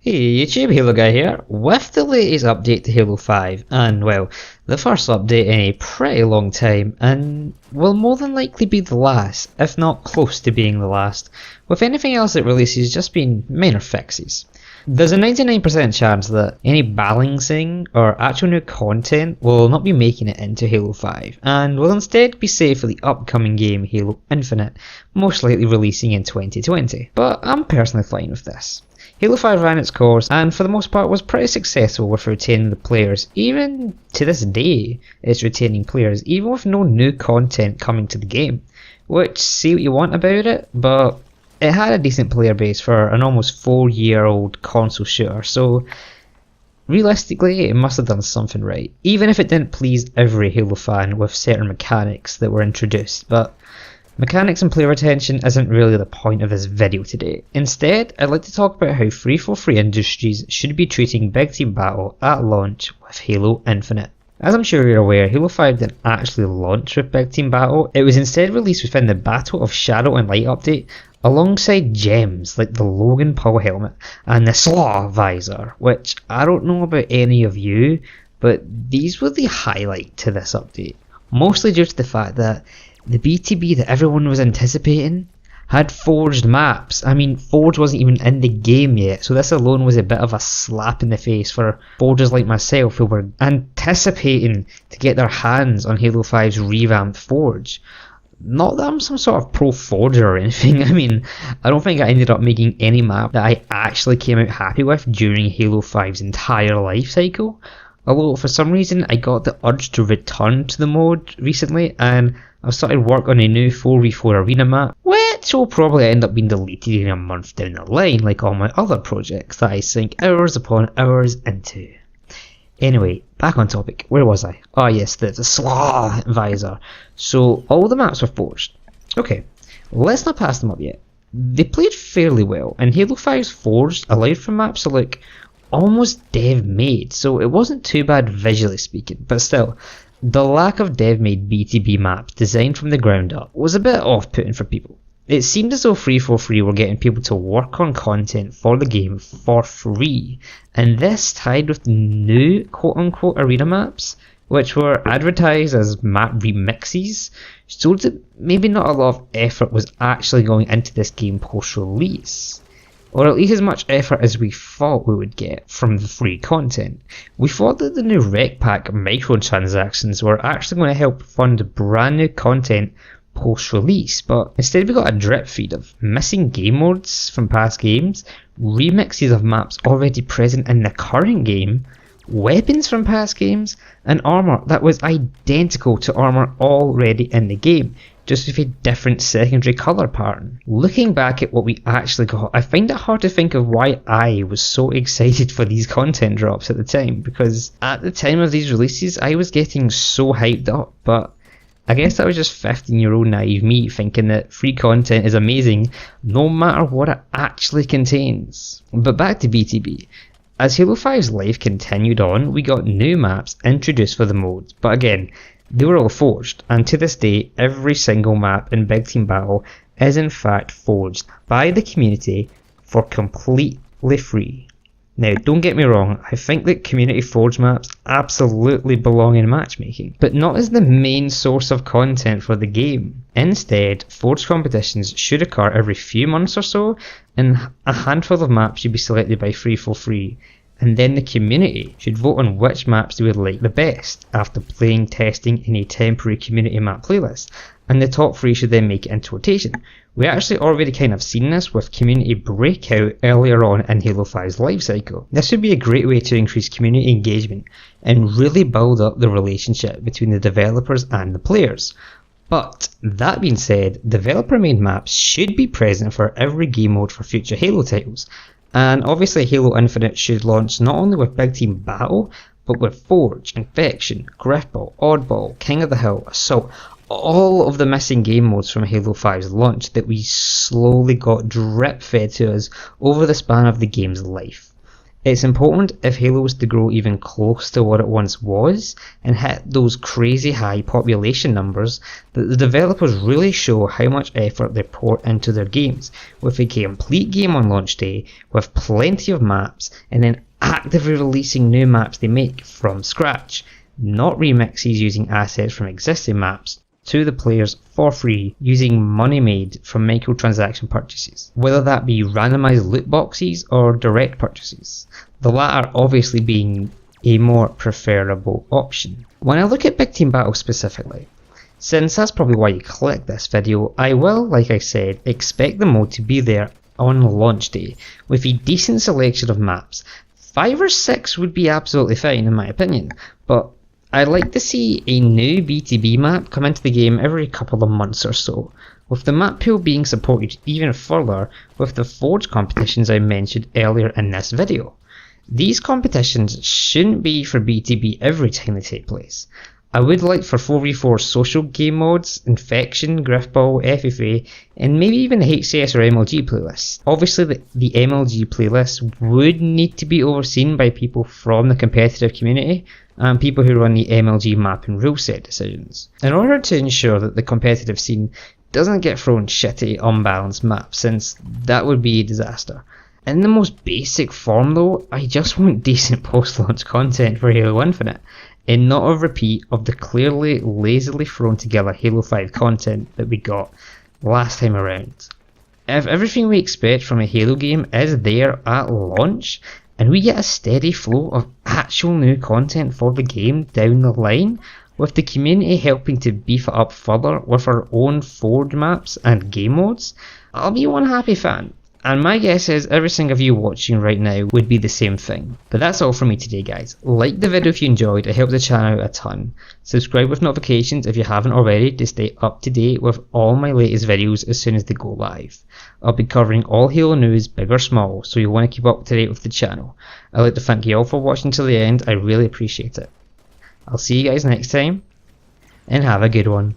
Hey YouTube, Halo Guy here, with the latest update to Halo 5, and well, the first update in a pretty long time, and will more than likely be the last, if not close to being the last, with anything else that releases just being minor fixes. There's a 99% chance that any balancing or actual new content will not be making it into Halo 5, and will instead be saved for the upcoming game Halo Infinite, most likely releasing in 2020. But I'm personally fine with this. Halo 5 ran its course and for the most part was pretty successful with retaining the players. Even to this day it's retaining players even with no new content coming to the game. Which, say what you want about it, but it had a decent player base for an almost 4-year-old console shooter, so realistically it must have done something right, even if it didn't please every Halo fan with certain mechanics that were introduced. But mechanics and player retention isn't really the point of this video today. Instead, I'd like to talk about how 343 Industries should be treating Big Team Battle at launch with Halo Infinite. As I'm sure you're aware, Halo 5 didn't actually launch with Big Team Battle. It was instead released within the Battle of Shadow and Light update, alongside gems like the Logan Paul helmet and the Slaw visor, which I don't know about any of you, but these were the highlight to this update. Mostly due to the fact that the BTB that everyone was anticipating had forged maps. I mean, Forge wasn't even in the game yet, so this alone was a bit of a slap in the face for forgers like myself who were anticipating to get their hands on Halo 5's revamped Forge. Not that I'm some sort of pro forger or anything. I mean, I don't think I ended up making any map that I actually came out happy with during Halo 5's entire life cycle. Although for some reason I got the urge to return to the mode recently, and I've started work on a new 4v4 arena map, which will probably end up being deleted in a month down the line, like all my other projects that I sink hours upon hours into. Anyway, back on topic. Where was I? Oh yes, the Slaw visor. So all the maps were forged. Okay, let's not pass them up yet. They played fairly well, and Halo 5's Forged allowed for maps to look almost dev made, so it wasn't too bad visually speaking, but still, the lack of dev made BTB maps designed from the ground up was a bit off putting for people. It seemed as though 343 were getting people to work on content for the game for free, and this tied with the new quote unquote arena maps, which were advertised as map remixes, showed that maybe not a lot of effort was actually going into this game post release. Or at least as much effort as we thought we would get from the free content. We thought that the new Rec Pack microtransactions were actually going to help fund brand new content post-release, but instead we got a drip feed of missing game modes from past games, remixes of maps already present in the current game, weapons from past games, and armour that was identical to armour already in the game, just with a different secondary colour pattern. Looking back at what we actually got, I find it hard to think of why I was so excited for these content drops at the time, because at the time of these releases I was getting so hyped up, but I guess that was just 15-year-old naive me thinking that free content is amazing no matter what it actually contains. But back to BTB. As Halo 5's life continued on, we got new maps introduced for the modes, but again, they were all forged, and to this day, every single map in Big Team Battle is in fact forged by the community for completely free. Now, don't get me wrong, I think that community forged maps absolutely belong in matchmaking, but not as the main source of content for the game. Instead, forged competitions should occur every few months or so, and a handful of maps should be selected by 343. And then the community should vote on which maps they would like the best after playing testing in a temporary community map playlist, and the top 3 should then make it into rotation. We actually already kind of seen this with community breakout earlier on in Halo 5's lifecycle. This would be a great way to increase community engagement and really build up the relationship between the developers and the players. But that being said, developer made maps should be present for every game mode for future Halo titles. And obviously Halo Infinite should launch not only with Big Team Battle, but with Forge, Infection, Griffball, Oddball, King of the Hill, Assault, all of the missing game modes from Halo 5's launch that we slowly got drip fed to us over the span of the game's life. It's important if Halo was to grow even close to what it once was and hit those crazy high population numbers that the developers really show how much effort they pour into their games, with a complete game on launch day, with plenty of maps, and then actively releasing new maps they make from scratch, not remixes using assets from existing maps, to the players for free using money made from microtransaction purchases, whether that be randomized loot boxes or direct purchases, the latter obviously being a more preferable option. When I look at Big Team Battle specifically, since that's probably why you clicked this video, I will, like I said, expect the mode to be there on launch day with a decent selection of maps. 5 or 6 would be absolutely fine in my opinion, but I'd like to see a new BTB map come into the game every couple of months or so, with the map pool being supported even further with the Forge competitions I mentioned earlier in this video. These competitions shouldn't be for BTB every time they take place. I would like for 4v4 social game modes, Infection, Griffball, FFA, and maybe even the HCS or MLG playlists. Obviously the MLG playlist would need to be overseen by people from the competitive community, and people who run the MLG map and rule set decisions, in order to ensure that the competitive scene doesn't get thrown shitty, unbalanced maps, since that would be a disaster. In the most basic form though, I just want decent post-launch content for Halo Infinite, and not a repeat of the clearly lazily thrown together Halo 5 content that we got last time around. If everything we expect from a Halo game is there at launch, and we get a steady flow of actual new content for the game down the line, with the community helping to beef it up further with our own Forge maps and game modes, I'll be one happy fan. And my guess is every single of you watching right now would be the same thing. But that's all from me today guys. Like the video if you enjoyed, it helps the channel out a ton. Subscribe with notifications if you haven't already to stay up to date with all my latest videos as soon as they go live. I'll be covering all Halo news, big or small, so you'll want to keep up to date with the channel. I'd like to thank you all for watching till the end, I really appreciate it. I'll see you guys next time, and have a good one.